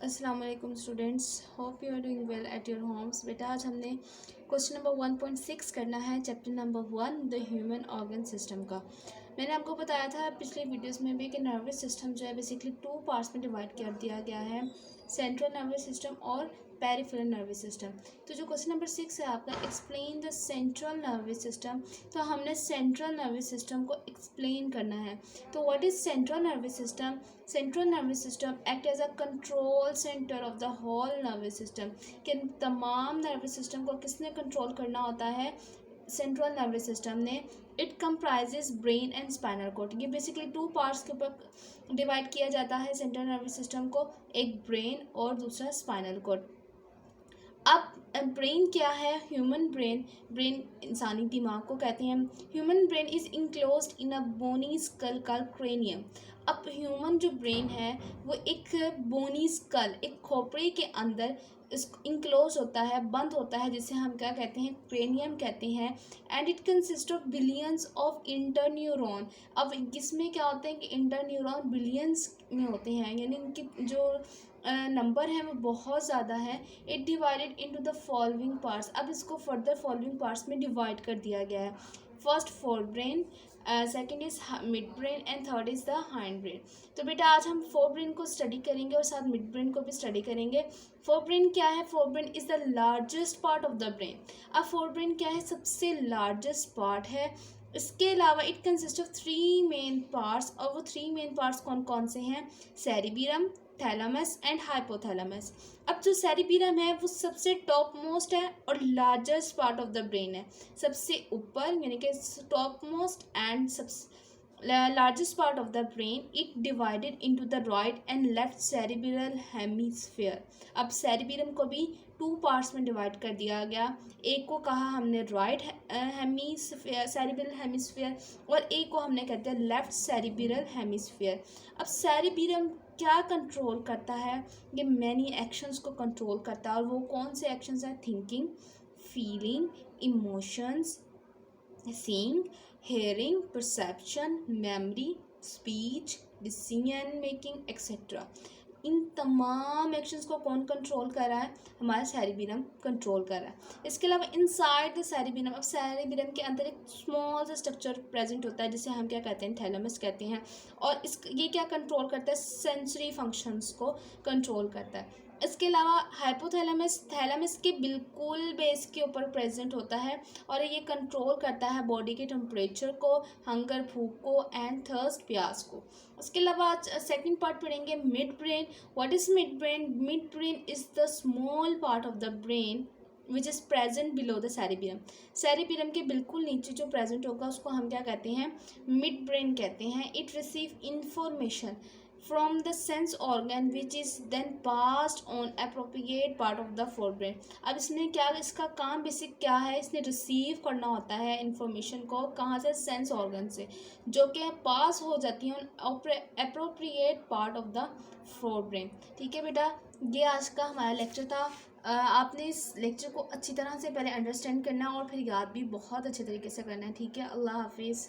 अस्सलाम वालेकुम students, hope you are doing well at your homes. बेटा आज हमने क्वेश्चन नंबर 1.6 करना है, chapter number 1 the human organ system का। मैंने आपको बताया था पिछले वीडियोस में भी कि नर्वस सिस्टम जो है बेसिकली 2 पार्ट्स में डिवाइड कर दिया गया है, सेंट्रल नर्वस सिस्टम और पेरिफेरल नर्वस सिस्टम। तो जो क्वेश्चन नंबर 6 है आपका, explain the central nervous system, तो हमने सेंट्रल नर्वस सिस्टम को एक्सप्लेन करना है। तो what is central nervous system? Central nervous system act as a control centre of the whole nervous system, कि तमाम नर्वस सिस्टम को किसने कंट्रोल करना होता है? सेंट्रल नर्वस सिस्टम ने। It comprises brain and spinal cord. ये बेसिकली 2 पार्ट्स के ऊपर डिवाइड किया जाता है सेंट्रल नर्वस सिस्टम को, एक ब्रेन और दूसरा स्पाइनल कॉर्ड। अब ब्रेन क्या है? ह्यूमन ब्रेन, ब्रेन इंसानी दिमाग को कहते हैं। Human brain is enclosed in a bony skull called cranium. अब ह्यूमन जो ब्रेन है वो एक बोनी स्कल, एक खोपड़ी के अंदर इस इंक्लोज होता है, बंद होता है, जिसे हम क्या कहते हैं? क्रेनियम कहते हैं। And it consist of billions of interneuron. अब इसमें क्या होता है कि इंटरन्यूरॉन बिलियंस में होते हैं, यानी इनकी जो नंबर है वो बहुत ज़्यादा है। It divided into the following parts. अब इसको फर्दर फॉलोइंग पार्ट्स में डिवाइड कर दिया गया है। First fore brain, second is mid brain and third is the hind brain. तो बेटा आज हम फोर ब्रेन को स्टडी करेंगे और साथ मिड ब्रेन को भी स्टडी करेंगे। फोर ब्रेन क्या है? Fore brain is the largest part of the brain. अब फोर ब्रेन क्या है? सबसे लार्जेस्ट पार्ट है। इसके अलावा it consist of 3 main parts, और वो 3 मेन पार्ट्स कौन कौन से हैं? सेरिबीरम, थैलामस एंड हाइपोथैलामस। अब जो सेरिबीरम है वो सबसे टॉप मोस्ट है और largest part of the brain है, सबसे ऊपर, यानी कि top most and largest part of the brain. It divided into the right and left cerebral hemisphere. अब सेरिबीरम को भी 2 पार्ट्स में डिवाइड कर दिया गया। एक को कहा हमने राइट हेमिस्फीयर, सेरिब्रल हेमिस्फीयर, और एक को हमने कहते हैं लेफ्ट सेरिब्रल हेमिस्फीयर। अब सेरिबीरम क्या कंट्रोल करता है? ये मैनी एक्शंस को कंट्रोल करता है, और वो कौन से एक्शंस हैं? Thinking, feeling, emotions, seeing, hearing, perception, memory, speech, decision making etcetera. इन तमाम एक्शंस को कौन कंट्रोल कर रहा है? हमारा सेरिबीरम कंट्रोल कर रहा है। इसके अलावा इनसाइड द सेरिबीरम, अब सेरिबीरम के अंदर एक स्मॉल सा स्ट्रक्चर प्रेजेंट होता है जिसे हम क्या कहते हैं? थैलेमस कहते हैं। और ये क्या कंट्रोल करता है? सेंसरी फंक्शंस को कंट्रोल करता है। इसके अलावा हाइपोथैलेमस थैलेमस के बिल्कुल बेस के ऊपर प्रेजेंट होता है, और ये कंट्रोल करता है बॉडी के टेम्परेचर को, हंगर भूख को, एंड थर्स्ट प्यास को। उसके अलावा सेकंड पार्ट पढ़ेंगे mid brain. What is mid brain? Mid brain is the small part of the brain which is present below the cerebrum. Cerebrum के बिल्कुल नीचे जो प्रेजेंट होगा उसको हम क्या कहते हैं? मिड ब्रेन कहते हैं। It receive information from the sense organ which is then passed on appropriate part of the forebrain। अब इसने क्या, इसका काम बेसिक क्या है? इसने रिसीव करना होता है इंफॉर्मेशन को, कहाँ से? सेंस ऑर्गन से, जो कि पास हो जाती हैं appropriate part of the forebrain. ठीक है बेटा, ये आज का हमारा लेक्चर था। आपने इस लेक्चर को अच्छी तरह से पहले अंडरस्टैंड करना और फिर याद भी बहुत अच्छे तरीके से करना है। ठीक है, अल्लाह हाफिज़।